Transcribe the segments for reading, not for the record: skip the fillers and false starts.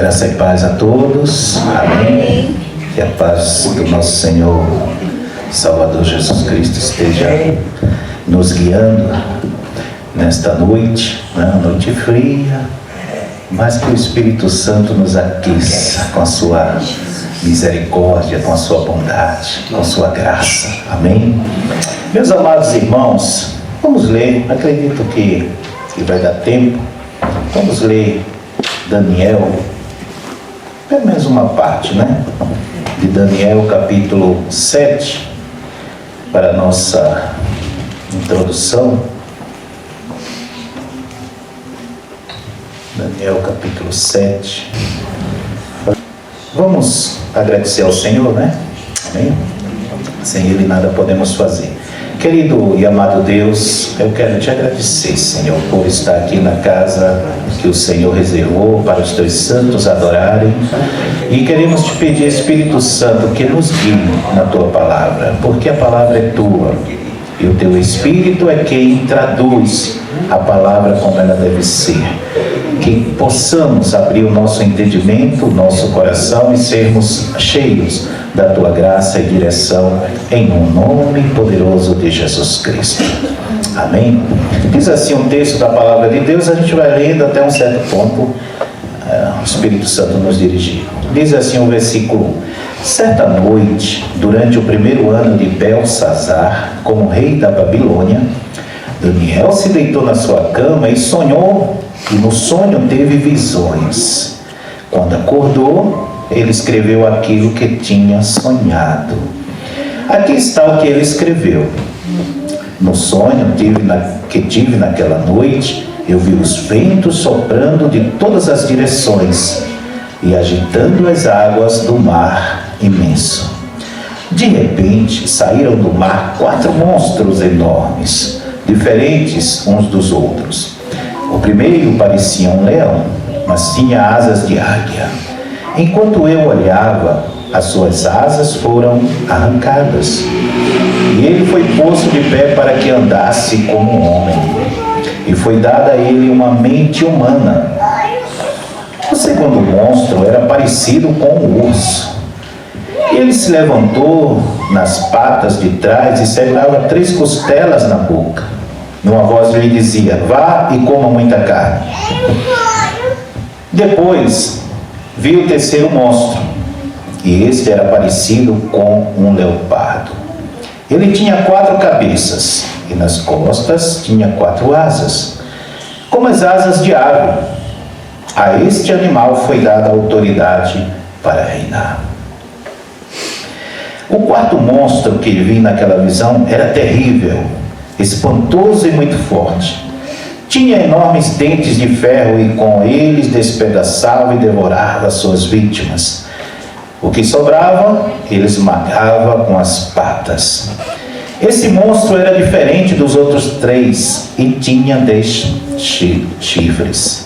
Graça e paz a todos. Amém. Que a paz do nosso Senhor Salvador Jesus Cristo esteja nos guiando nesta noite, né? Noite fria, mas que o Espírito Santo nos aqueça com a sua misericórdia, com a sua bondade, com a sua graça. Amém. Meus amados irmãos, vamos ler, acredito que vai dar tempo. Vamos ler Daniel, pelo menos uma parte, né? De Daniel capítulo 7, para a nossa introdução. Daniel capítulo 7. Vamos agradecer ao Senhor, né? Amém? Sem Ele nada podemos fazer. Querido e amado Deus, eu quero te agradecer, Senhor, por estar aqui na casa que o Senhor reservou para os teus santos adorarem. E queremos te pedir, Espírito Santo, que nos guie na tua palavra, porque a palavra é tua. E o teu Espírito é quem traduz a palavra como ela deve ser. Que possamos abrir o nosso entendimento, o nosso coração e sermos cheios da tua graça e direção, em um nome poderoso de Jesus Cristo. Amém? Diz assim um texto da palavra de Deus, a gente vai lendo até um certo ponto, o Espírito Santo nos dirigir. Diz assim o versículo 1: Certa noite, durante o primeiro ano de Belsazar, como rei da Babilônia, Daniel se deitou na sua cama e sonhou, e no sonho teve visões. Quando acordou, ele escreveu aquilo que tinha sonhado. Aqui está o que ele escreveu. No sonho que tive naquela noite, eu vi os ventos soprando de todas as direções e agitando as águas do mar imenso. De repente, saíram do mar 4 monstros enormes, diferentes uns dos outros. O primeiro parecia um leão, mas tinha asas de águia. Enquanto eu olhava, as suas asas foram arrancadas, e ele foi posto de pé para que andasse como um homem, e foi dada a ele uma mente humana. O segundo monstro era parecido com um urso. Ele se levantou nas patas de trás e segurava 3 costelas na boca. Uma voz lhe dizia: vá e coma muita carne. Depois vi o terceiro monstro, e este era parecido com um leopardo. Ele tinha 4 cabeças, e nas costas tinha 4 asas, como as asas de ave. A este animal foi dada a autoridade para reinar. O quarto monstro que vi naquela visão era terrível, espantoso e muito forte. Tinha enormes dentes de ferro e com eles despedaçava e devorava suas vítimas. O que sobrava, ele esmagava com as patas. Esse monstro era diferente dos outros 3 e tinha 10 chifres.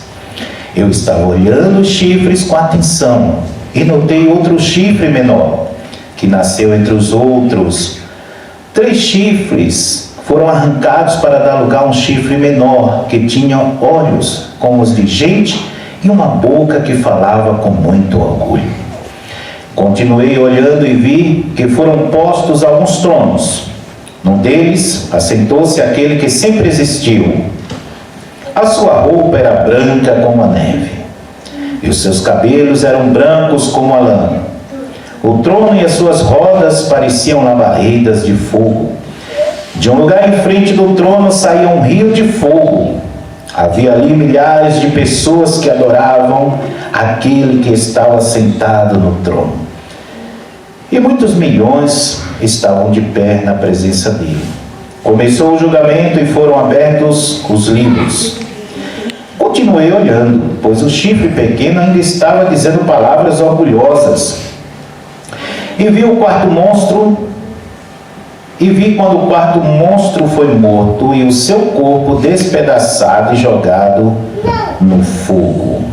Eu estava olhando os chifres com atenção e notei outro chifre menor, que nasceu entre os outros. 3 chifres foram arrancados para dar lugar a um chifre menor, que tinha olhos como os de gente e uma boca que falava com muito orgulho. Continuei olhando e vi que foram postos alguns tronos. Num deles assentou-se aquele que sempre existiu. A sua roupa era branca como a neve, e os seus cabelos eram brancos como a lã. O trono e as suas rodas pareciam labaredas de fogo. De um lugar em frente do trono saía um rio de fogo. Havia ali milhares de pessoas que adoravam aquele que estava sentado no trono. E muitos milhões estavam de pé na presença dele. Começou o julgamento e foram abertos os livros. Continuei olhando, pois o chifre pequeno ainda estava dizendo palavras orgulhosas. E vi quando o quarto monstro foi morto e o seu corpo despedaçado e jogado no fogo.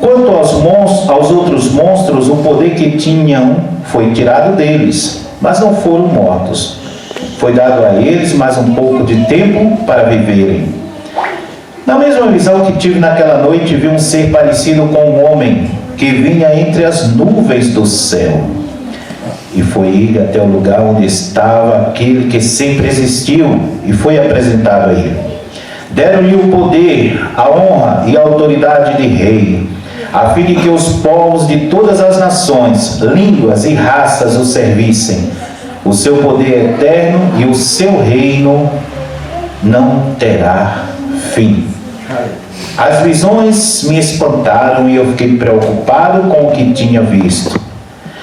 Quanto aos outros monstros, o poder que tinham foi tirado deles, mas não foram mortos. Foi dado a eles mais um pouco de tempo para viverem. Na mesma visão que tive naquela noite, vi um ser parecido com um homem que vinha entre as nuvens do céu. E foi ele até o lugar onde estava aquele que sempre existiu e foi apresentado a ele. Deram-lhe o poder, a honra e a autoridade de rei, a fim de que os povos de todas as nações, línguas e raças o servissem. O seu poder é eterno e o seu reino não terá fim. As visões me espantaram e eu fiquei preocupado com o que tinha visto.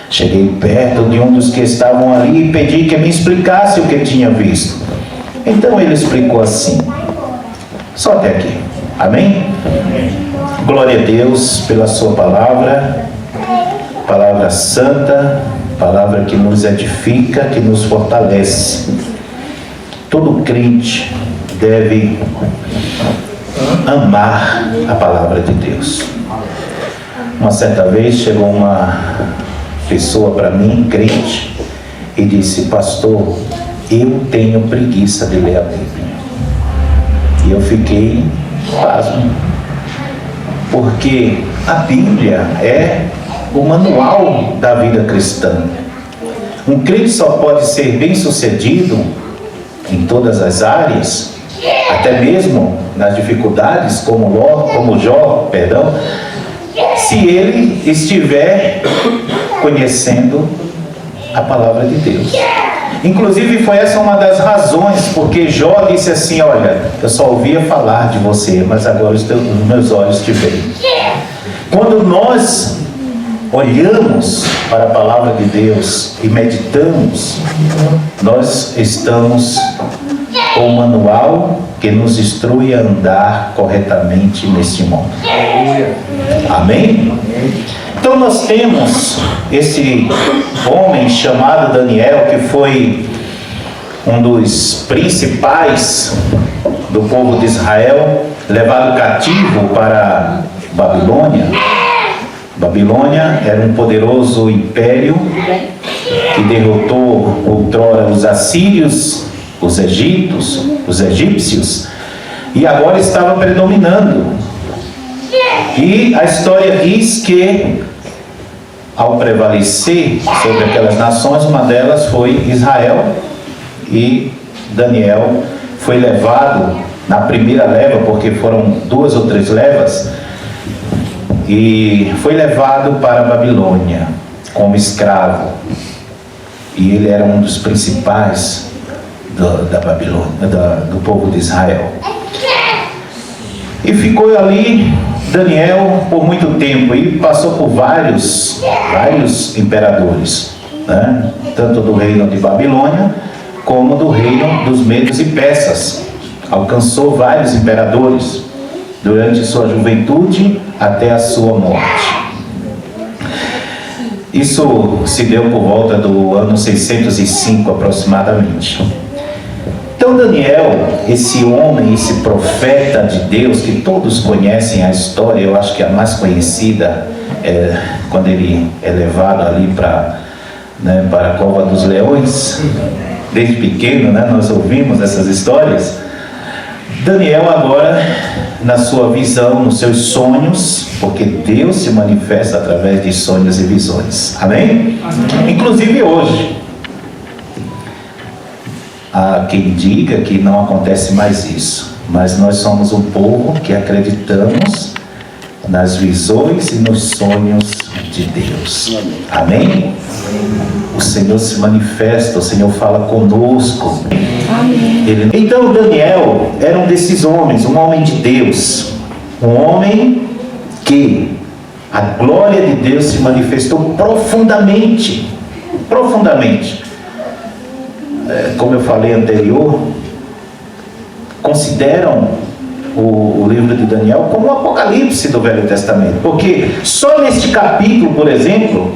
Cheguei perto de um dos que estavam ali e pedi que me explicasse o que tinha visto. Então ele explicou assim. Só até aqui. Amém? Glória a Deus pela sua palavra, palavra santa, palavra que nos edifica, que nos fortalece. Todo crente deve amar a palavra de Deus. Uma certa vez chegou uma pessoa para mim, crente, e disse: pastor, eu tenho preguiça de ler a Bíblia. E eu fiquei pasmo, porque a Bíblia é o manual da vida cristã. Um crente só pode ser bem sucedido em todas as áreas, até mesmo nas dificuldades, como Jó, se ele estiver conhecendo a palavra de Deus. Inclusive foi essa uma das razões porque Jó disse assim: olha, eu só ouvia falar de você, mas agora os meus olhos te veem. Quando nós olhamos para a palavra de Deus e meditamos, nós estamos com o manual que nos instrui a andar corretamente neste mundo. Amém? Então nós temos esse homem chamado Daniel, que foi um dos principais do povo de Israel, levado cativo para Babilônia. Babilônia era um poderoso império que derrotou outrora os assírios, os egípcios, e agora estava predominando. E a história diz que, ao prevalecer sobre aquelas nações, uma delas foi Israel, e Daniel foi levado na primeira leva, porque foram 2 ou 3 levas, e foi levado para a Babilônia como escravo. E ele era um dos principais da Babilônia, do povo de Israel. E ficou ali Daniel por muito tempo e passou por vários imperadores, né? Tanto do reino de Babilônia como do reino dos medos e persas. Alcançou vários imperadores durante sua juventude até a sua morte. Isso se deu por volta do ano 605 aproximadamente. Então Daniel, esse homem, esse profeta de Deus, que todos conhecem a história, eu acho que a mais conhecida é quando ele é levado ali para a cova dos leões. Desde pequeno, nós ouvimos essas histórias. Daniel agora, na sua visão, nos seus sonhos, porque Deus se manifesta através de sonhos e visões. Amém? Inclusive hoje. Há quem diga que não acontece mais isso, mas nós somos um povo que acreditamos nas visões e nos sonhos de Deus. Amém? O Senhor se manifesta, o Senhor fala conosco. Amém. Então Daniel era um desses homens, um homem de Deus, um homem que a glória de Deus se manifestou profundamente. Como eu falei anterior, consideram o livro de Daniel como o Apocalipse do Velho Testamento, porque só neste capítulo, por exemplo,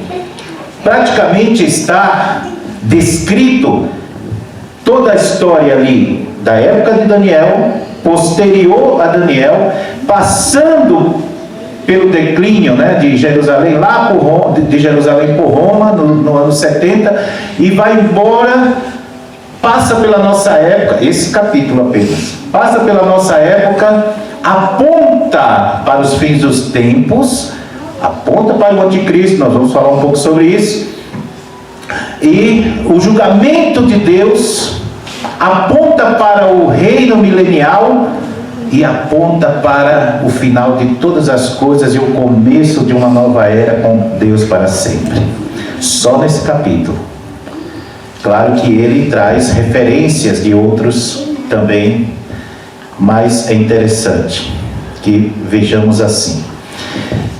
praticamente está descrito toda a história ali da época de Daniel, posterior a Daniel, passando pelo declínio de Jerusalém, de Jerusalém por Roma, no ano 70, e vai embora, passa pela nossa época, esse capítulo apenas, passa pela nossa época, aponta para os fins dos tempos, aponta para o anticristo, nós vamos falar um pouco sobre isso, e o julgamento de Deus aponta para o reino milenial e aponta para o final de todas as coisas e o começo de uma nova era com Deus para sempre. Só nesse capítulo. Claro que ele traz referências de outros também, mas é interessante que vejamos assim.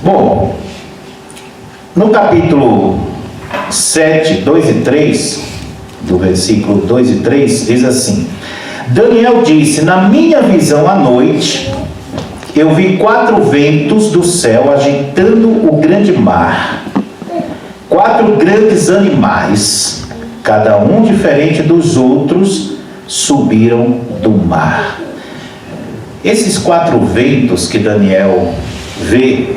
Bom, no capítulo 7, 2 e 3, do versículo 2 e 3, diz assim: Daniel disse: na minha visão à noite, eu vi 4 ventos do céu agitando o grande mar. 4 grandes animais, cada um diferente dos outros, subiram do mar. Esses 4 ventos que Daniel vê,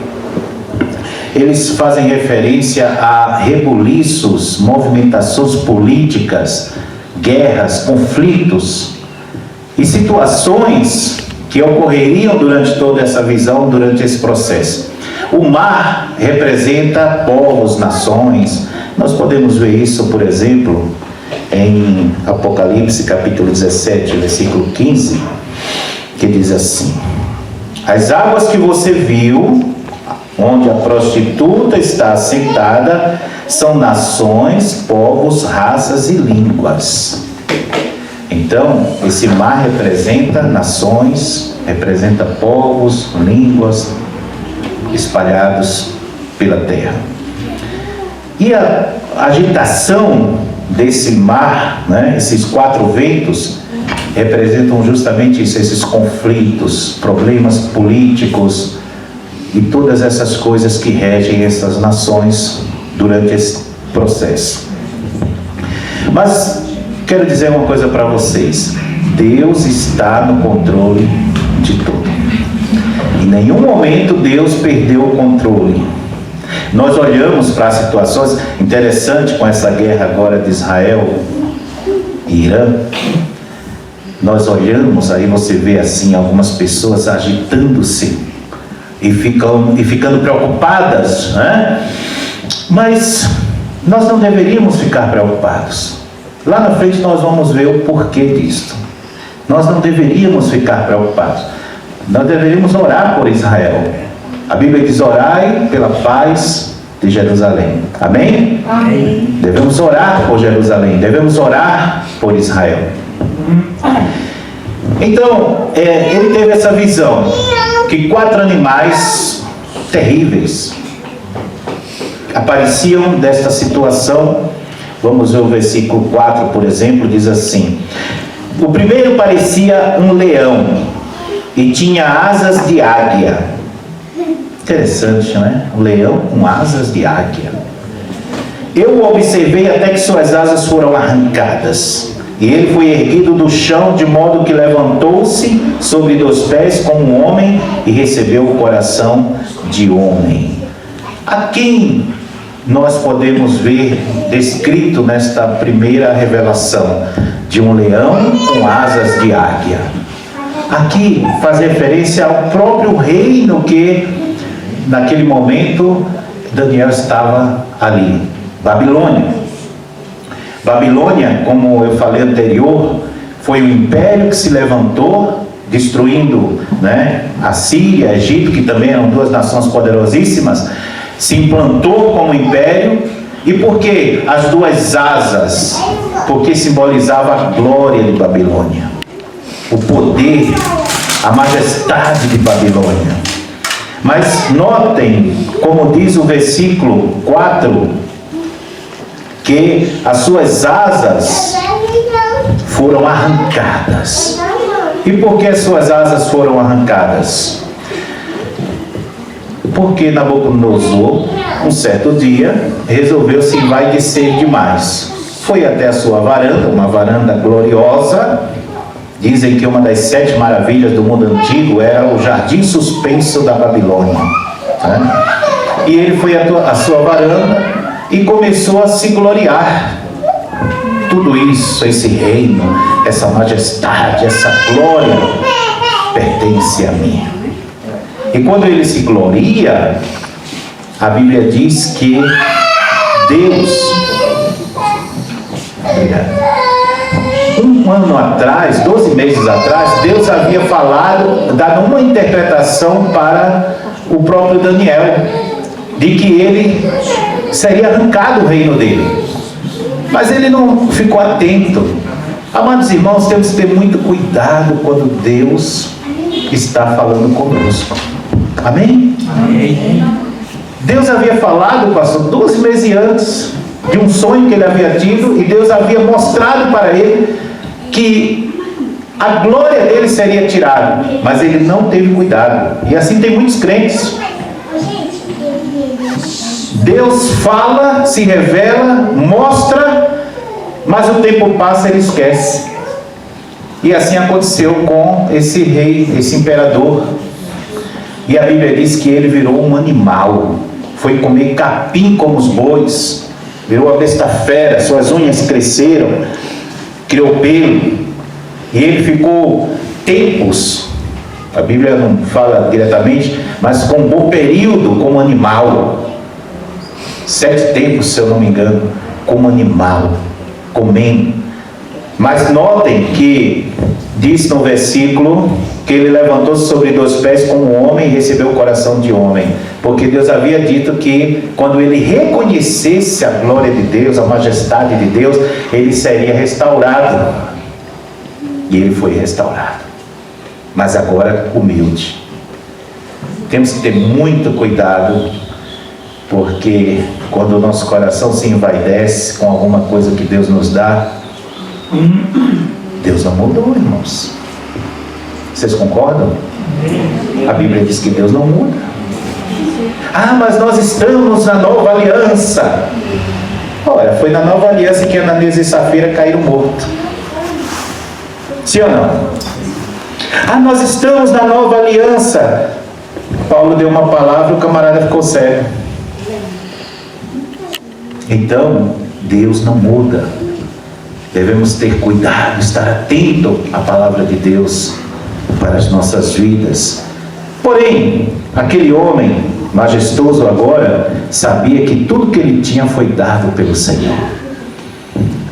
eles fazem referência a rebuliços, movimentações políticas, guerras, conflitos e situações que ocorreriam durante toda essa visão, durante esse processo. O mar representa povos, nações. Nós podemos ver isso, por exemplo, em Apocalipse capítulo 17, versículo 15, que diz assim: as águas que você viu, onde a prostituta está assentada, são nações, povos, raças e línguas. Então, esse mar representa nações, representa povos, línguas espalhados pela terra. E a agitação desse mar, né, esses 4 ventos, representam justamente isso, esses conflitos, problemas políticos e todas essas coisas que regem essas nações durante esse processo. Mas quero dizer uma coisa para vocês: Deus está no controle de tudo. Em nenhum momento Deus perdeu o controle. Nós olhamos para as situações, interessante com essa guerra agora de Israel e Irã, nós olhamos, aí você vê assim algumas pessoas agitando-se e ficando preocupadas, né? Mas nós não deveríamos ficar preocupados. Lá na frente nós vamos ver o porquê disto. Nós não deveríamos ficar preocupados. Nós deveríamos orar por Israel. A Bíblia diz: orai pela paz de Jerusalém. Amém? Amém. Devemos orar por Jerusalém. Devemos orar por Israel. Então, ele teve essa visão, que 4 animais terríveis apareciam desta situação. Vamos ver o versículo 4, por exemplo, diz assim: o primeiro parecia um leão e tinha asas de águia. Interessante, né? Um leão com asas de águia. Eu o observei até que suas asas foram arrancadas, e ele foi erguido do chão, de modo que levantou-se sobre 2 pés como um homem e recebeu o coração de homem. A quem nós podemos ver descrito nesta primeira revelação de um leão com asas de águia? Aqui faz referência ao próprio reino que naquele momento Daniel estava ali, Babilônia. Babilônia, como eu falei anterior, foi o império que se levantou, destruindo, né, a Síria, Egito, que também eram 2 nações poderosíssimas, se implantou como império. E por que as 2 asas? Porque simbolizava a glória de Babilônia, o poder, a majestade de Babilônia. Mas notem, como diz o versículo 4, que as suas asas foram arrancadas. E por que as suas asas foram arrancadas? Porque Nabucodonosor, um certo dia, resolveu se envaidecer demais. Foi até a sua varanda, uma varanda gloriosa. Dizem que uma das 7 maravilhas do mundo antigo era o jardim suspenso da Babilônia, né? E ele foi à sua varanda e começou a se gloriar. Tudo isso, esse reino, essa majestade, essa glória pertence a mim. E quando ele se gloria, a Bíblia diz que Deus, um ano atrás, 12 meses atrás, Deus havia falado, dado uma interpretação para o próprio Daniel, de que ele seria arrancado o reino dele. Mas ele não ficou atento. Amados irmãos, temos que ter muito cuidado quando Deus está falando conosco. Amém? Amém. Deus havia falado, pastor, 12 meses antes, de um sonho que ele havia tido, e Deus havia mostrado para ele que a glória dele seria tirada, mas ele não teve cuidado. E assim tem muitos crentes. Deus fala, se revela, mostra, mas o tempo passa e ele esquece. E assim aconteceu com esse rei, esse imperador. E a Bíblia diz que ele virou um animal, foi comer capim como os bois, virou uma besta fera, suas unhas cresceram, criou pelo, e ele ficou tempos, a Bíblia não fala diretamente, mas com um bom período como animal, 7 tempos, se eu não me engano, como animal, comendo. Mas notem que diz no versículo que ele levantou-se sobre 2 pés como homem e recebeu o coração de homem, porque Deus havia dito que quando ele reconhecesse a glória de Deus, a majestade de Deus, ele seria restaurado. E ele foi restaurado, mas agora humilde. Temos que ter muito cuidado, porque quando o nosso coração se envaidece com alguma coisa que Deus nos dá, Deus não mudou, irmãos. Vocês concordam? A Bíblia diz que Deus não muda. Ah, mas nós estamos na nova aliança. Olha, foi na nova aliança que Ananias e Safira caíram mortos. Sim ou não? Ah, nós estamos na nova aliança. Paulo deu uma palavra, o camarada ficou cego. Então, Deus não muda. Devemos ter cuidado, estar atento à palavra de Deus para as nossas vidas. Porém, aquele homem majestoso agora sabia que tudo que ele tinha foi dado pelo Senhor.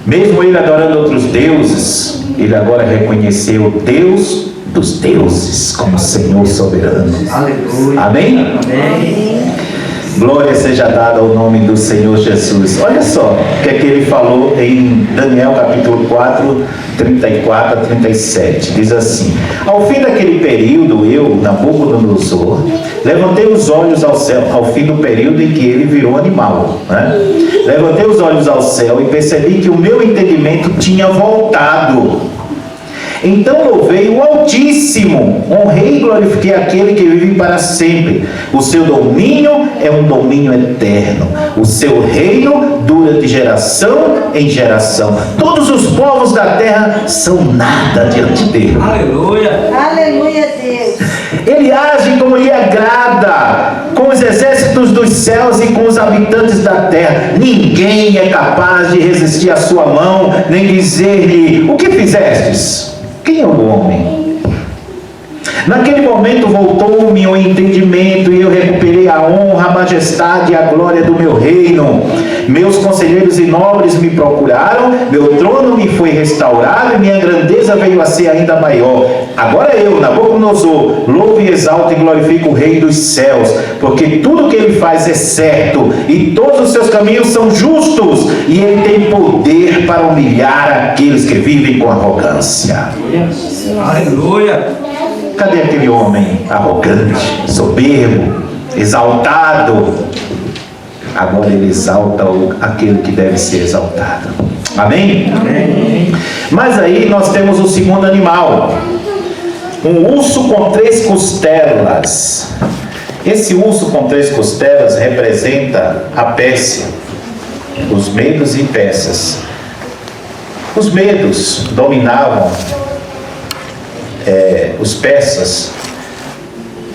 Mesmo ele adorando outros deuses, ele agora reconheceu o Deus dos deuses como Senhor soberano. Aleluia. Amém? Amém. Glória seja dada ao nome do Senhor Jesus. Olha só o que é que ele falou em Daniel capítulo 4, 34 a 37. Diz assim: ao fim daquele período, eu, Nabucodonosor, levantei os olhos ao céu, ao fim do período em que ele virou animal, né? Levantei os olhos ao céu e percebi que o meu entendimento tinha voltado. Então louvei o Altíssimo, honrei e glorifiquei aquele que vive para sempre. O seu domínio é um domínio eterno, o seu reino dura de geração em geração. Todos os povos da terra são nada diante dele. Aleluia! Aleluia, Deus! Ele age como lhe agrada, com os exércitos dos céus e com os habitantes da terra. Ninguém é capaz de resistir à sua mão, nem dizer-lhe: o que fizestes? Quem é o homem? Naquele momento voltou-me o entendimento e eu recuperei a honra, a majestade e a glória do meu reino. Meus conselheiros e nobres me procuraram, meu trono me foi restaurado e minha grandeza veio a ser ainda maior. Agora eu, Nabucodonosor, louvo e exalto e glorifico o Rei dos céus, porque tudo que ele faz é certo e todos os seus caminhos são justos, e ele tem poder para humilhar aqueles que vivem com arrogância. Aleluia! Cadê aquele homem arrogante, soberbo, exaltado? Agora ele exalta aquele que deve ser exaltado. Amém? Amém. Mas aí nós temos o segundo animal, um urso com 3 costelas. Esse urso com 3 costelas representa a Pérsia, os medos e persas. Os medos dominavam os persas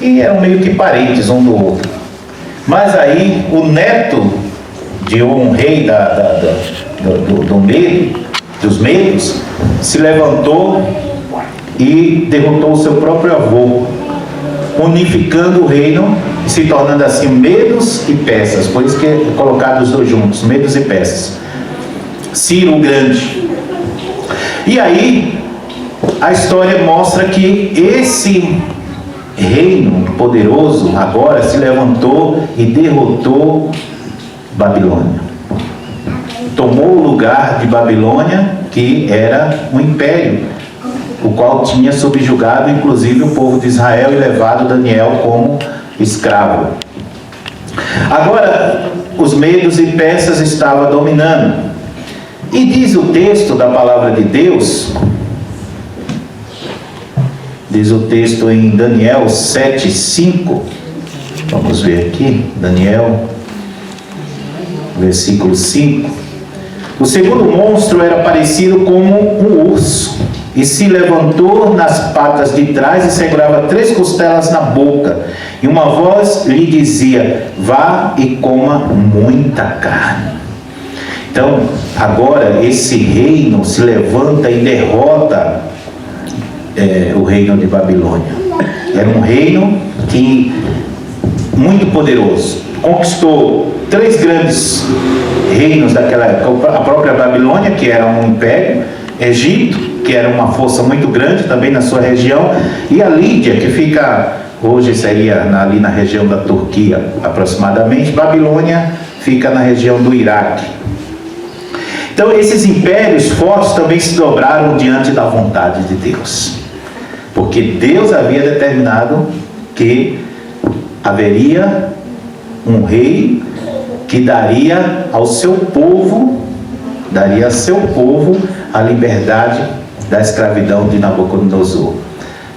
e eram meio que parentes um do outro. Mas aí o neto de um rei dos medos se levantou e derrotou o seu próprio avô. unificando o reino, se tornando assim Medos e Persas. Por isso que é colocado os dois juntos, Medos e Persas. Ciro o Grande. E aí a história mostra que esse reino poderoso agora se levantou e derrotou Babilônia. Tomou o lugar de Babilônia, que era um império, o qual tinha subjugado inclusive o povo de Israel e levado Daniel como escravo. Agora os medos e persas estavam dominando. E diz o texto da palavra de Deus, diz o texto em Daniel 7:5, vamos ver aqui, Daniel, versículo 5. O segundo monstro era parecido como um urso, e se levantou nas patas de trás e segurava 3 costelas na boca, e uma voz lhe dizia: vá e coma muita carne. Então, agora esse reino se levanta e derrota o reino de Babilônia. Era um reino que muito poderoso, conquistou 3 grandes reinos daquela época: a própria Babilônia, que era um império, Egito, que era uma força muito grande também na sua região, e a Lídia, que fica, hoje seria ali na região da Turquia aproximadamente. Babilônia fica na região do Iraque. Então esses impérios fortes também se dobraram diante da vontade de Deus, porque Deus havia determinado que haveria um rei que daria ao seu povo, a liberdade da escravidão de Nabucodonosor.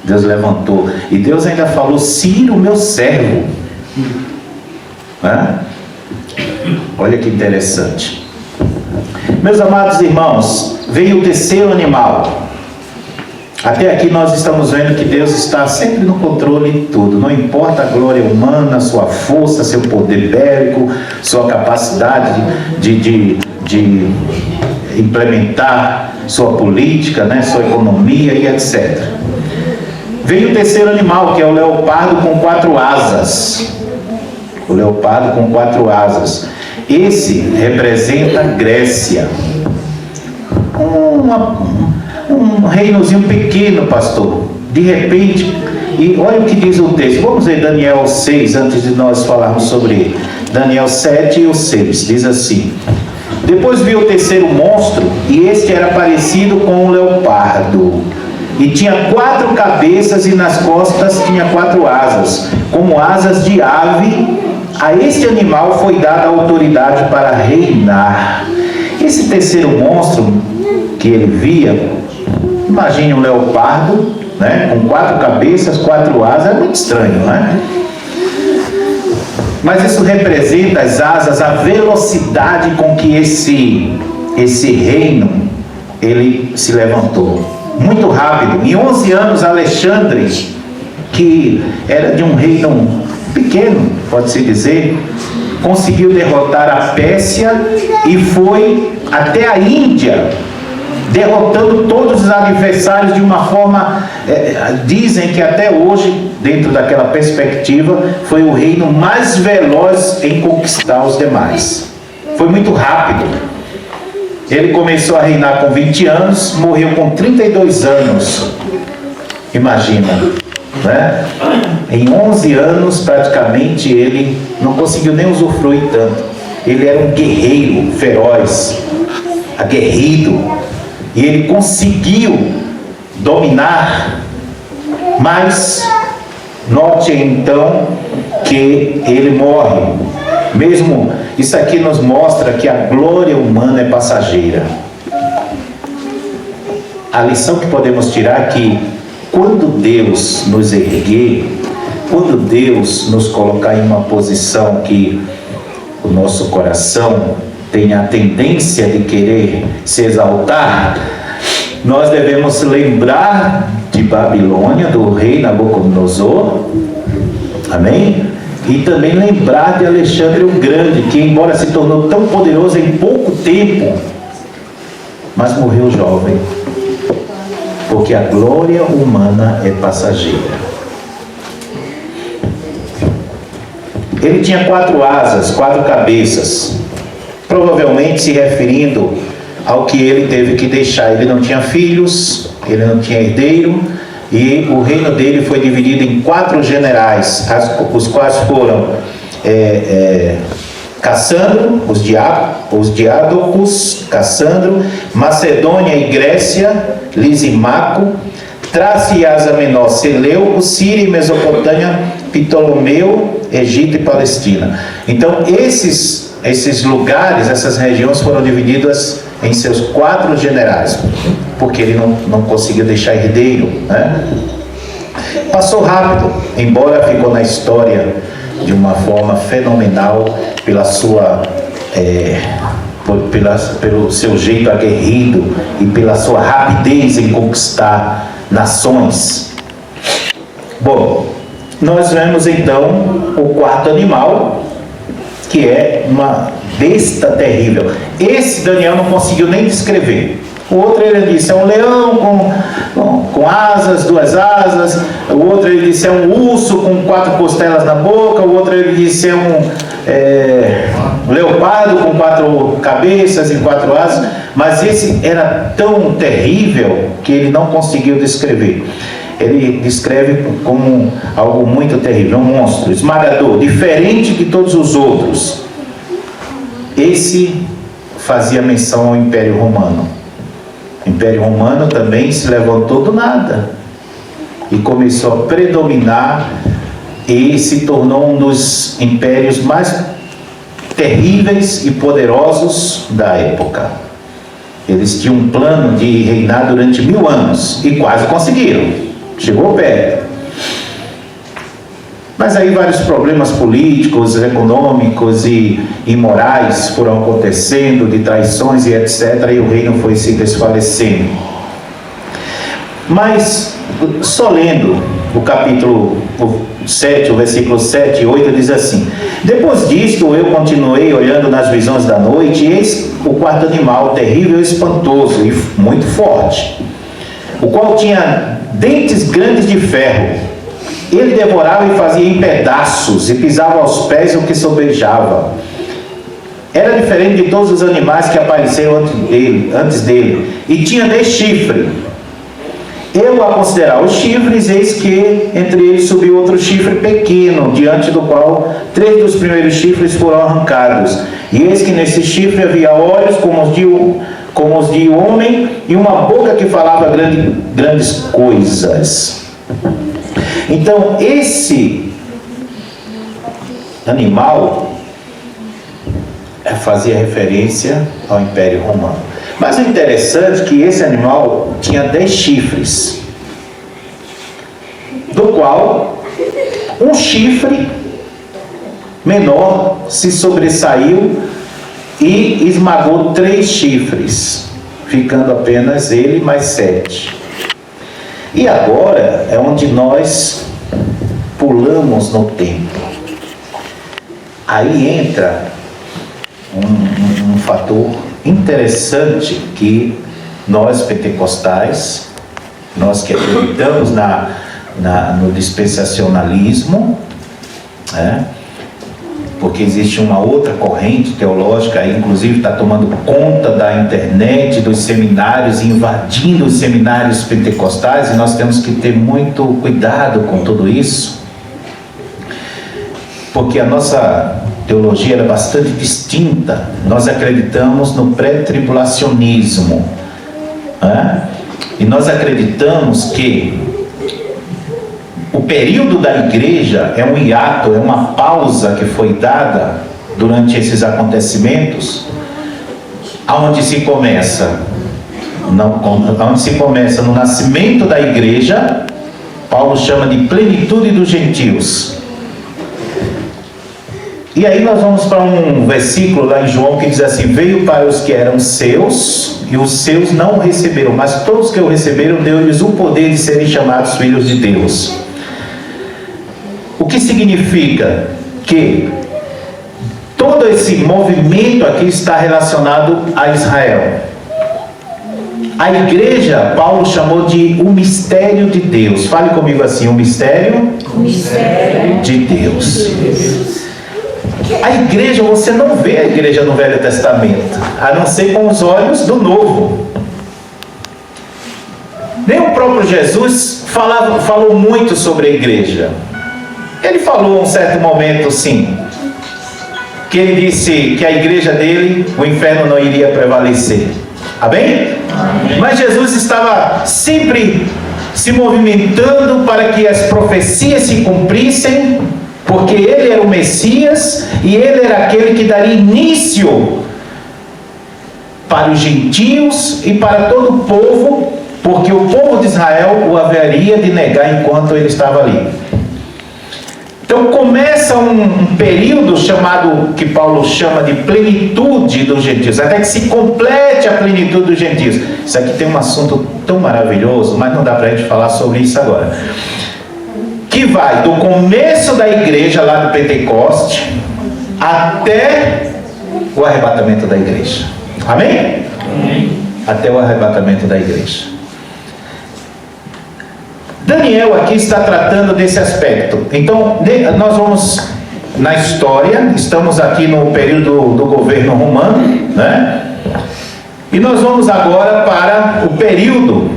Deus levantou, e Deus ainda falou: Ciro, meu servo. Olha que interessante. Meus amados irmãos, veio o terceiro animal. Até aqui nós estamos vendo que Deus está sempre no controle de tudo. Não importa a glória humana, sua força, seu poder bélico, sua capacidade de implementar sua política, sua economia e etc. Veio o terceiro animal, que é o leopardo com 4 asas. O leopardo com 4 asas. Esse representa a Grécia. Um reinozinho pequeno, pastor. De repente, e olha o que diz o texto. Vamos ver Daniel 6, antes de nós falarmos sobre ele. Daniel 7 e o 6, diz assim: depois viu o terceiro monstro, e este era parecido com um leopardo, e tinha 4 cabeças, e nas costas tinha 4 asas, como asas de ave. A este animal foi dada a autoridade para reinar. Esse terceiro monstro que ele via, imagine um leopardo, com 4 cabeças, 4 asas, é muito estranho, Mas isso representa as asas, a velocidade com que esse reino, ele se levantou. Muito rápido. Em 11 anos, Alexandre, que era de um reino pequeno, pode-se dizer, conseguiu derrotar a Pérsia e foi até a Índia, derrotando todos os adversários de uma forma, dizem que até hoje, dentro daquela perspectiva, foi o reino mais veloz em conquistar os demais. Foi muito rápido. Ele começou a reinar com 20 anos, morreu com 32 anos. Imagina, Em 11 anos, praticamente, ele não conseguiu nem usufruir tanto. Ele era um guerreiro feroz, aguerrido, e ele conseguiu dominar. Mas note então que ele morre. Mesmo isso aqui nos mostra que a glória humana é passageira. A lição que podemos tirar é que quando Deus nos erguer, quando Deus nos colocar em uma posição que o nosso coração tem a tendência de querer se exaltar, nós devemos lembrar de Babilônia, do rei Nabucodonosor, amém? E também lembrar de Alexandre o Grande, que embora se tornou tão poderoso em pouco tempo, mas morreu jovem, porque a glória humana é passageira. Ele tinha 4 asas, 4 cabeças, provavelmente se referindo ao que ele teve que deixar. Ele não tinha filhos, ele não tinha herdeiro, e o reino dele foi dividido em 4 generais, os quais foram Cassandro, os diádocos, Cassandro, Macedônia e Grécia, Lisimaco, Trácia e Ásia Menor, Seleuco, Síria e Mesopotâmia, Ptolomeu, Egito e Palestina. Então esses lugares, essas regiões foram divididas em seus 4 generais, porque ele não conseguiu deixar herdeiro, né? Passou rápido, embora ficou na história de uma forma fenomenal pela sua pelo seu jeito aguerrido e pela sua rapidez em conquistar nações. Bom, nós vemos então o 4º animal, que é uma besta terrível. Esse Daniel não conseguiu nem descrever. O outro ele disse é um leão com asas, 2 asas. O outro ele disse é um urso com 4 costelas na boca. O outro ele disse é um leopardo com 4 cabeças e 4 asas. Mas esse era tão terrível que ele não conseguiu descrever. Ele descreve como algo muito terrível, um monstro, esmagador, diferente de todos os outros. Esse fazia menção ao Império Romano. O Império Romano também se levantou do nada e começou a predominar e se tornou um dos impérios mais terríveis e poderosos da época. Eles tinham um plano de reinar durante 1000 anos e quase conseguiram, chegou perto. Mas aí vários problemas políticos, econômicos e morais foram acontecendo, de traições e etc. E o reino foi se desfalecendo. Mas, só lendo o capítulo 7, o versículo 7 e 8, diz assim: depois disto eu continuei olhando nas visões da noite, e eis o 4º animal, terrível e espantoso e muito forte, o qual tinha dentes grandes de ferro. Ele devorava e fazia em pedaços, e pisava aos pés o que sobejava. Era diferente de todos os animais que apareceram antes dele, e tinha 10 chifres. Eu, a considerar os chifres, eis que entre eles subiu outro chifre pequeno, diante do qual 3 dos primeiros chifres foram arrancados. E eis que nesse chifre havia olhos como os de homem, e uma boca que falava grandes coisas. Então, esse animal fazia referência ao Império Romano. Mas o interessante é que esse animal tinha 10 chifres, do qual um chifre menor se sobressaiu e esmagou 3 chifres, ficando apenas ele mais 7. E agora é onde nós pulamos no tempo. Aí entra um fator interessante que nós pentecostais, nós que acreditamos no dispensacionalismo, porque existe uma outra corrente teológica aí, inclusive está tomando conta da internet, dos seminários, invadindo os seminários pentecostais, e nós temos que ter muito cuidado com tudo isso, porque a nossa teologia é bastante distinta. Nós acreditamos no pré-tribulacionismo, e nós acreditamos que o período da igreja é um hiato, é uma pausa que foi dada durante esses acontecimentos, aonde se começa no nascimento da igreja. Paulo chama de plenitude dos gentios. E aí nós vamos para um versículo lá em João que diz assim: veio para os que eram seus, e os seus não o receberam, mas todos que o receberam, deu-lhes o poder de serem chamados filhos de Deus. O que significa que todo esse movimento aqui está relacionado a Israel. A igreja, Paulo chamou de o mistério de Deus. Fale comigo assim: o mistério de Deus. A igreja, você não vê a igreja no Velho Testamento, a não ser com os olhos do Novo. Nem o próprio Jesus falou muito sobre a igreja. Ele falou um certo momento, sim, que ele disse que a igreja dele, o inferno não iria prevalecer. Amém? Amém. Mas Jesus estava sempre se movimentando para que as profecias se cumprissem, porque ele era o Messias e ele era aquele que daria início para os gentios e para todo o povo, porque o povo de Israel o haveria de negar enquanto ele estava ali. Então começa um período chamado, que Paulo chama de plenitude dos gentios, até que se complete a plenitude dos gentios. Isso aqui tem um assunto tão maravilhoso, mas não dá para a gente falar sobre isso agora. Que vai do começo da igreja lá do Pentecoste até o arrebatamento da igreja. Amém? Amém. Até o arrebatamento da igreja. Daniel aqui está tratando desse aspecto. Então, nós vamos na história, estamos aqui no período do governo romano, né? E nós vamos agora para o período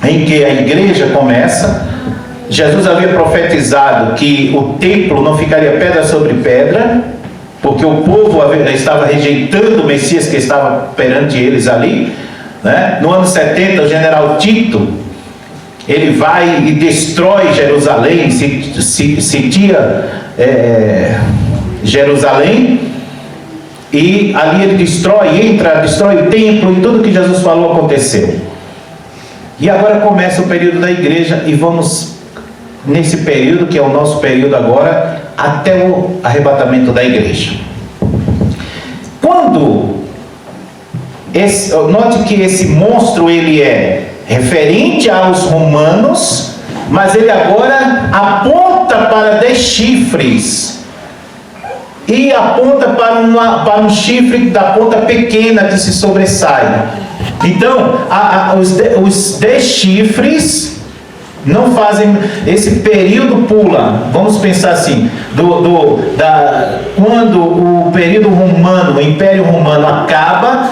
em que a igreja começa. Jesus havia profetizado que o templo não ficaria pedra sobre pedra, porque o povo estava rejeitando o Messias que estava perante eles ali, né? No ano 70, o general Tito, ele vai e destrói Jerusalém, sitia Jerusalém, e ali ele destrói o templo, e tudo que Jesus falou aconteceu. E agora começa o período da igreja, e vamos nesse período, que é o nosso período agora, até o arrebatamento da igreja. Note que esse monstro, ele é referente aos romanos, mas ele agora aponta para 10 chifres, e aponta para um chifre da ponta pequena que se sobressai. Então, os 10 chifres não fazem, esse período pula, vamos pensar assim, quando o período romano, o Império Romano acaba,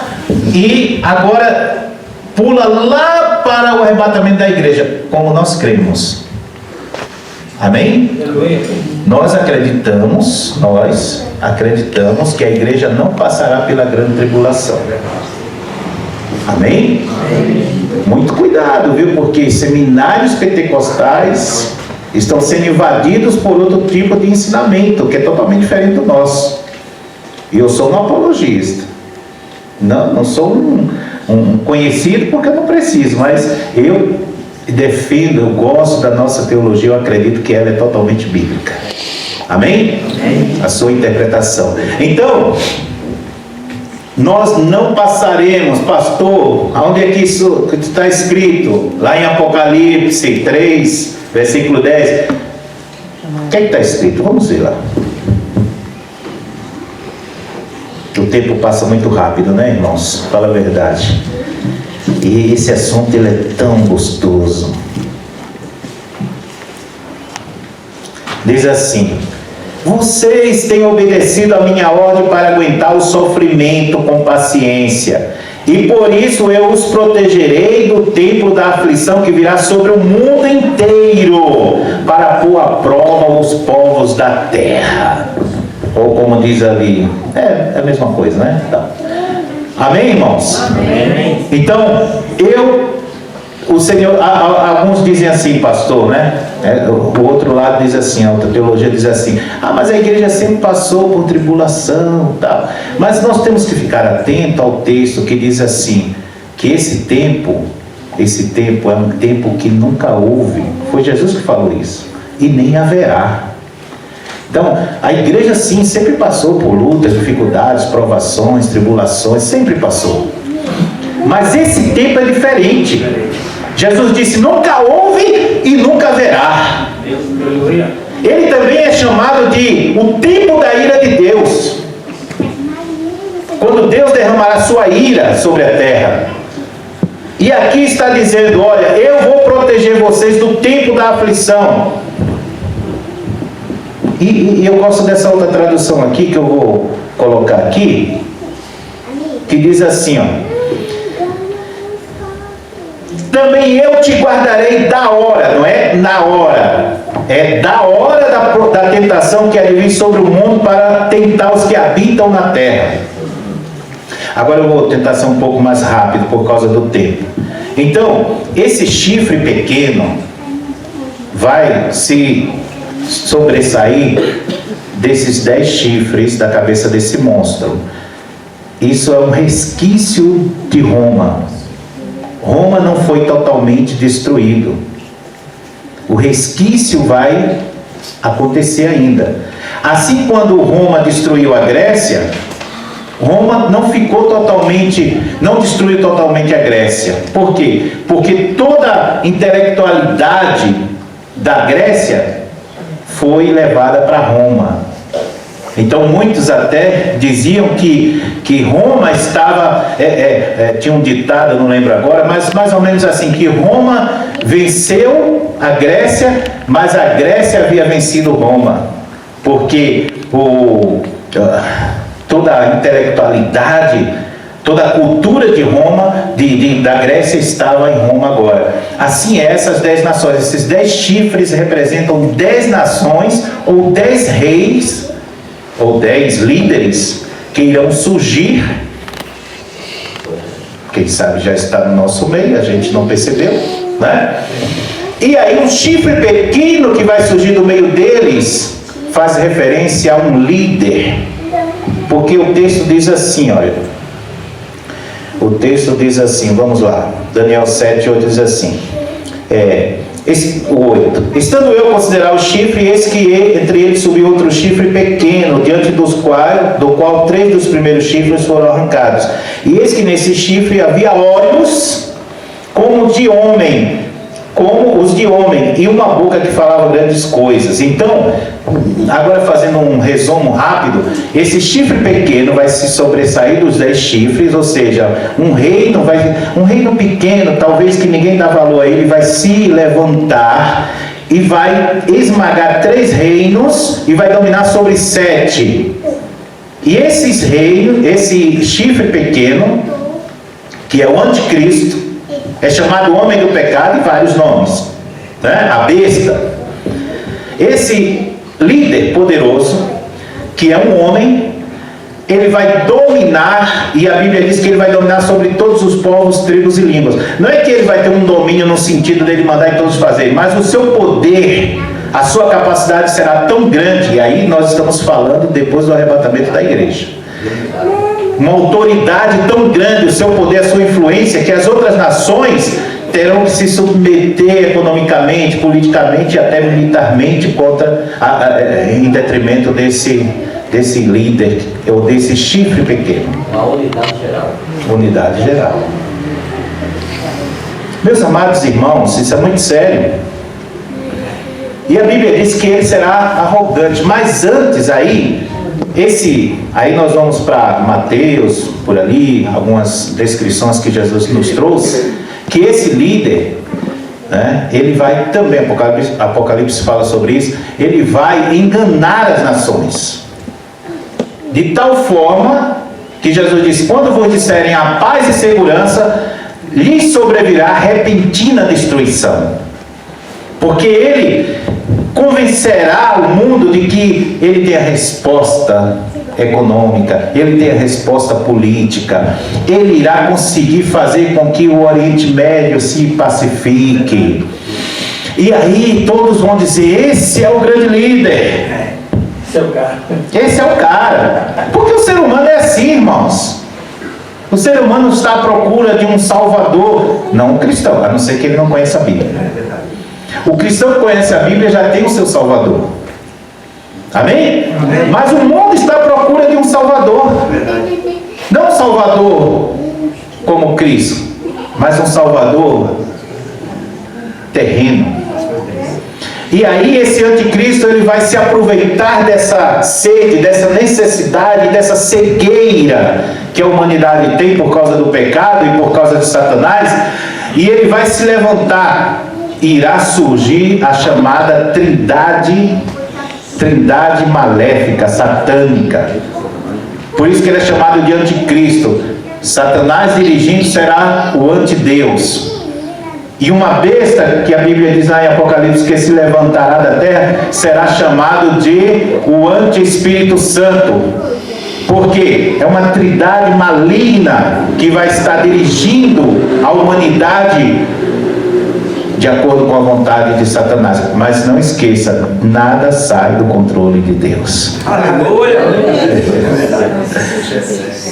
e agora pula lá para o arrebatamento da igreja, como nós cremos. Amém? Nós acreditamos que a igreja não passará pela grande tribulação. Amém? Muito cuidado, viu? Porque seminários pentecostais estão sendo invadidos por outro tipo de ensinamento, que é totalmente diferente do nosso. E eu sou um apologista. Não sou um conhecido, porque eu não preciso, mas eu defendo, eu gosto da nossa teologia, eu acredito que ela é totalmente bíblica. Amém? Amém. A sua interpretação. Então, nós não passaremos, pastor, aonde é que isso está escrito? Lá em Apocalipse 3, versículo 10. O que está escrito? Vamos ver lá. O tempo passa muito rápido, né, irmãos? Fala a verdade. E esse assunto, ele é tão gostoso. Diz assim: vocês têm obedecido a minha ordem para aguentar o sofrimento com paciência, e por isso eu os protegerei do tempo da aflição que virá sobre o mundo inteiro, para pôr à prova os povos da terra. Ou como diz ali, é a mesma coisa, né? Então, amém, irmãos? Amém. Então, o Senhor, alguns dizem assim, pastor, né? O outro lado diz assim, a outra teologia diz assim: mas a igreja sempre passou por tribulação, tal. Mas nós temos que ficar atento ao texto que diz assim, que esse tempo é um tempo que nunca houve. Foi Jesus que falou isso, e nem haverá. Então, a igreja sim sempre passou por lutas, dificuldades, provações, tribulações, sempre passou. Mas esse tempo é diferente. Jesus disse: nunca houve e nunca haverá. Ele também é chamado de o tempo da ira de Deus. Quando Deus derramará sua ira sobre a terra. E aqui está dizendo: olha, eu vou proteger vocês do tempo da aflição. E eu gosto dessa outra tradução aqui, que eu vou colocar aqui, que diz assim, ó: também eu te guardarei da hora, não é na hora, é da hora da tentação que há de vir sobre o mundo para tentar os que habitam na terra. Agora eu vou tentar ser um pouco mais rápido por causa do tempo. Então, esse chifre pequeno vai se sobressair desses 10 chifres da cabeça desse monstro. Isso é um resquício de Roma. Roma não foi totalmente destruído. O resquício vai acontecer ainda. Assim, quando Roma destruiu a Grécia, Roma não destruiu totalmente a Grécia. Por quê? Porque toda a intelectualidade da Grécia foi levada para Roma. Então muitos até diziam que Roma estava, tinha um ditado, eu não lembro agora, mas mais ou menos assim, que Roma venceu a Grécia, mas a Grécia havia vencido Roma, porque toda a intelectualidade, toda a cultura de Roma, da Grécia, estava em Roma agora. Assim, essas 10 nações, esses 10 chifres representam 10 nações, ou 10 reis, ou 10 líderes, que irão surgir. Quem sabe já está no nosso meio, a gente não percebeu, né? E aí um chifre pequeno que vai surgir do meio deles, faz referência a um líder. Porque o texto diz assim, olha. O texto diz assim, vamos lá. Daniel 7:8 diz assim. O 8. Estando eu a considerar o chifre, eis que entre eles subiu outro chifre pequeno, diante do qual 3 dos primeiros chifres foram arrancados. E eis que nesse chifre havia olhos como os de homem, e uma boca que falava grandes coisas. Então, agora fazendo um resumo rápido, esse chifre pequeno vai se sobressair dos 10 chifres, ou seja, um reino pequeno, talvez que ninguém dá valor a ele, vai se levantar e vai esmagar 3 reinos e vai dominar sobre 7. E esses reinos, esse chifre pequeno, que é o anticristo, é chamado homem do pecado e vários nomes, né? A besta. Esse líder poderoso, que é um homem, ele vai dominar, e a Bíblia diz que ele vai dominar sobre todos os povos, tribos e línguas. Não é que ele vai ter um domínio no sentido dele mandar em todos fazerem, mas o seu poder, a sua capacidade será tão grande, e aí nós estamos falando depois do arrebatamento da igreja. Uma autoridade tão grande, o seu poder, a sua influência, que as outras nações terão que se submeter economicamente, politicamente e até militarmente em detrimento desse líder, ou desse chifre pequeno. Uma unidade geral. Unidade geral. Meus amados irmãos, isso é muito sério. E a Bíblia diz que ele será arrogante, mas antes aí nós vamos para Mateus, por ali, algumas descrições que Jesus nos trouxe, que esse líder, né, ele vai também, Apocalipse fala sobre isso, ele vai enganar as nações, de tal forma, que Jesus disse, quando vos disserem a paz e segurança, lhes sobrevirá repentina destruição, porque ele convencerá o mundo de que ele tem a resposta econômica, ele tem a resposta política, ele irá conseguir fazer com que o Oriente Médio se pacifique. E aí todos vão dizer, esse é o grande líder. Esse é o cara. Esse é o cara. Porque o ser humano é assim, irmãos. O ser humano está à procura de um salvador, não um cristão, a não ser que ele não conheça a Bíblia. O cristão que conhece a Bíblia já tem o seu salvador. Amém? Amém? Mas o mundo está à procura de um salvador. Não um salvador como Cristo, mas um salvador terreno. E aí esse anticristo, ele vai se aproveitar dessa sede, dessa necessidade, dessa cegueira que a humanidade tem por causa do pecado e por causa de Satanás, e ele vai se levantar. Irá surgir a chamada trindade trindade maléfica, satânica. Por isso que ele é chamado de anticristo. Satanás dirigindo será o antideus. E uma besta, que a Bíblia diz lá em Apocalipse, que se levantará da terra, será chamado de o anti-Espírito Santo. Porque é uma trindade maligna que vai estar dirigindo a humanidade de acordo com a vontade de Satanás. Mas não esqueça, nada sai do controle de Deus. Aleluia!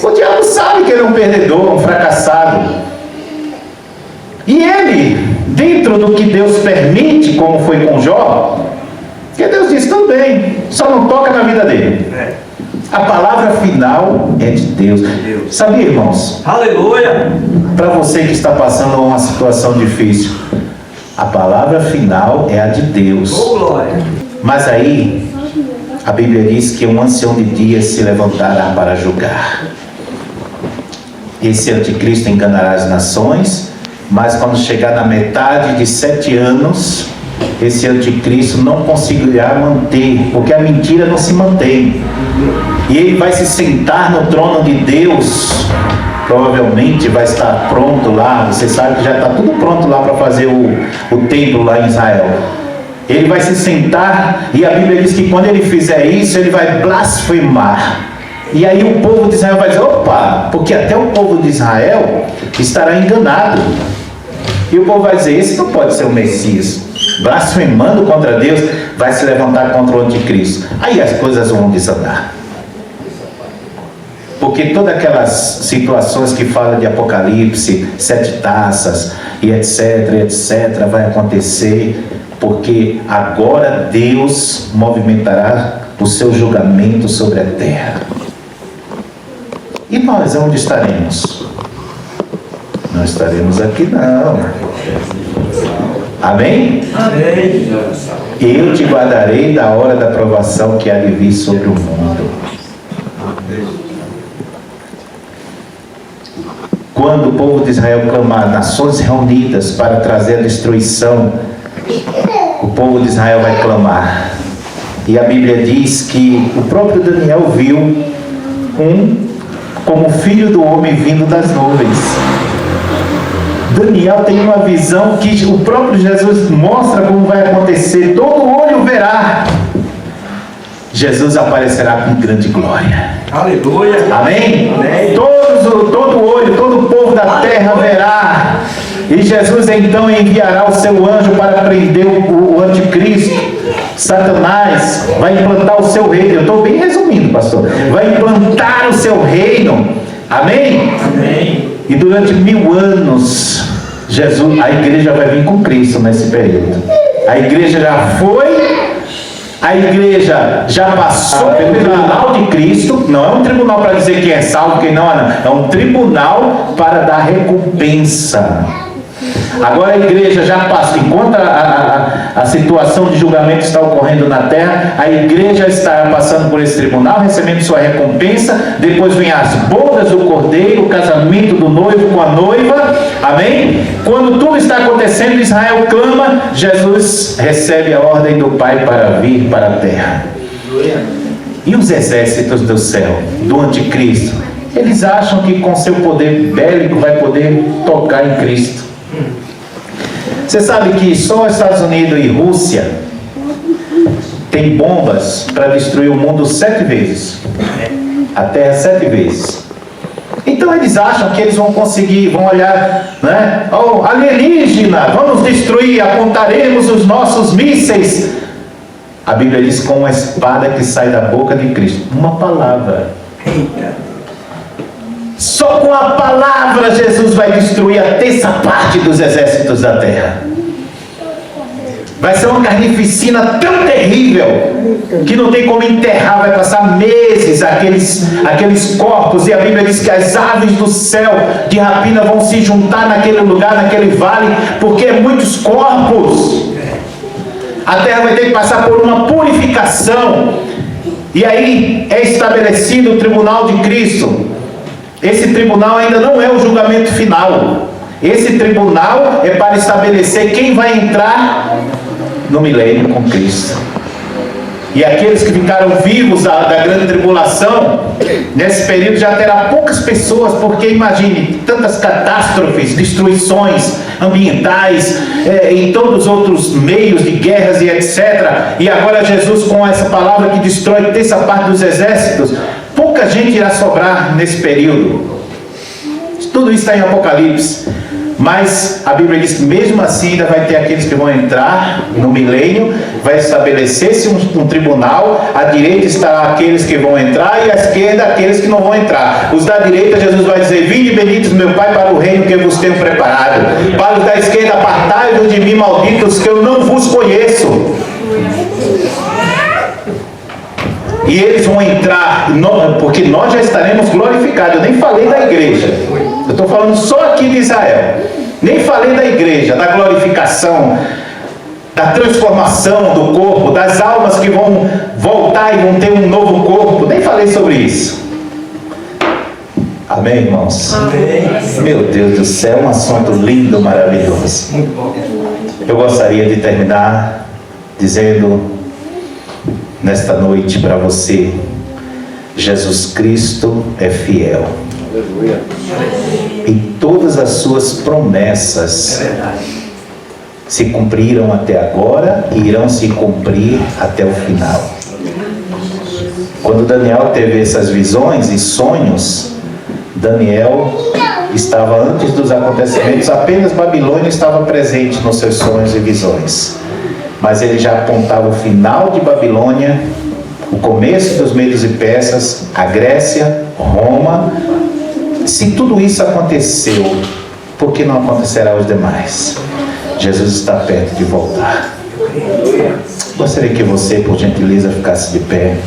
O diabo sabe que ele é um perdedor, um fracassado. E ele, dentro do que Deus permite, como foi com Jó, que Deus diz, tudo bem, só não toca na vida dele. A palavra final é de Deus. Sabia, irmãos? Aleluia! Para você que está passando uma situação difícil, a palavra final é a de Deus. Oh, glória! Mas aí, a Bíblia diz que um ancião de dias se levantará para julgar. Esse anticristo enganará as nações, mas quando chegar na metade de 7 anos, esse anticristo não conseguirá manter, porque a mentira não se mantém. E ele vai se sentar no trono de Deus, provavelmente vai estar pronto lá, você sabe que já está tudo pronto lá para fazer o templo lá em Israel. Ele vai se sentar, e a Bíblia diz que quando ele fizer isso, ele vai blasfemar. E aí o povo de Israel vai dizer, opa, porque até o povo de Israel estará enganado. E o povo vai dizer, esse não pode ser o Messias. Blasfemando contra Deus, vai se levantar contra o anticristo. Aí as coisas vão desandar. Porque todas aquelas situações que falam de Apocalipse, 7 taças, e etc, vai acontecer, porque agora Deus movimentará o seu julgamento sobre a terra. E nós, onde estaremos? Não estaremos aqui não. Amém? Amém! Eu te guardarei da hora da provação que há de vir sobre o mundo. Quando o povo de Israel clamar, nações reunidas para trazer a destruição, o povo de Israel vai clamar. E a Bíblia diz que o próprio Daniel viu como filho do homem vindo das nuvens. Daniel tem uma visão que o próprio Jesus mostra como vai acontecer. Todo olho verá. Jesus aparecerá com grande glória. Aleluia! Amém? Amém. Todo olho, todo o povo da terra verá. E Jesus então enviará o seu anjo para prender o anticristo. Satanás vai implantar o seu reino. Eu estou bem resumindo, pastor. Vai implantar o seu reino. Amém? Amém! E durante 1000 anos, a igreja vai vir com Cristo nesse período. A igreja já foi, a igreja já passou pelo tribunal de Cristo. Não é um tribunal para dizer quem é salvo, quem não é, não. É um tribunal para dar recompensa. Agora a igreja já passou, enquanto a situação de julgamento está ocorrendo na terra, a igreja está passando por esse tribunal, recebendo sua recompensa. Depois vem as bodas do cordeiro, o casamento do noivo com a noiva. Amém? Quando tudo está acontecendo, Israel clama, Jesus recebe a ordem do Pai para vir para a terra. E os exércitos do céu, do anticristo, eles acham que com seu poder bélico vai poder tocar em Cristo. Você sabe que só os Estados Unidos e Rússia tem bombas para destruir o mundo 7 vezes. A Terra 7 vezes. Então eles acham que eles vão conseguir, vão olhar, né? Oh, alienígena, vamos destruir, apontaremos os nossos mísseis. A Bíblia diz com uma espada que sai da boca de Cristo. Uma palavra. Só com a palavra Jesus vai destruir a 1/3 dos exércitos da terra. Vai ser uma carnificina tão terrível que não tem como enterrar, vai passar meses aqueles corpos, e a Bíblia diz que as aves do céu de rapina vão se juntar naquele lugar, naquele vale, porque é muitos corpos. A terra vai ter que passar por uma purificação, e aí é estabelecido o tribunal de Cristo. Esse tribunal ainda não é o julgamento final. Esse tribunal é para estabelecer quem vai entrar no milênio com Cristo. E aqueles que ficaram vivos da grande tribulação, nesse período já terá poucas pessoas, porque imagine, tantas catástrofes, destruições ambientais, em todos os outros meios de guerras e etc. E agora Jesus, com essa palavra que destrói terça parte dos exércitos, pouca gente irá sobrar nesse período. Tudo isso está em Apocalipse. Mas a Bíblia diz que mesmo assim ainda vai ter aqueles que vão entrar no milênio, vai estabelecer-se um tribunal, à direita estará aqueles que vão entrar e à esquerda aqueles que não vão entrar. Os da direita, Jesus vai dizer: vinde benditos meu Pai para o reino que eu vos tenho preparado. Para os da esquerda, apartai-vos de mim, malditos, que eu não vos conheço. E eles vão entrar, porque nós já estaremos glorificados. Eu nem falei da igreja, eu estou falando só aqui de Israel. Nem falei da igreja, da glorificação, da transformação do corpo, das almas que vão voltar e vão ter um novo corpo. Nem falei sobre isso. Amém, irmãos? Amém. Meu Deus do céu, um assunto lindo, maravilhoso. Eu gostaria de terminar dizendo nesta noite para você: Jesus Cristo é fiel. Aleluia. E todas as suas promessas se cumpriram até agora e irão se cumprir até o final. Quando Daniel teve essas visões e sonhos, Daniel estava antes dos acontecimentos, apenas Babilônia estava presente nos seus sonhos e visões. Mas ele já apontava o final de Babilônia, o começo dos Medos e Persas, a Grécia, Roma. Se tudo isso aconteceu, por que não acontecerá aos demais? Jesus está perto de voltar. Gostaria que você, por gentileza, ficasse de pé.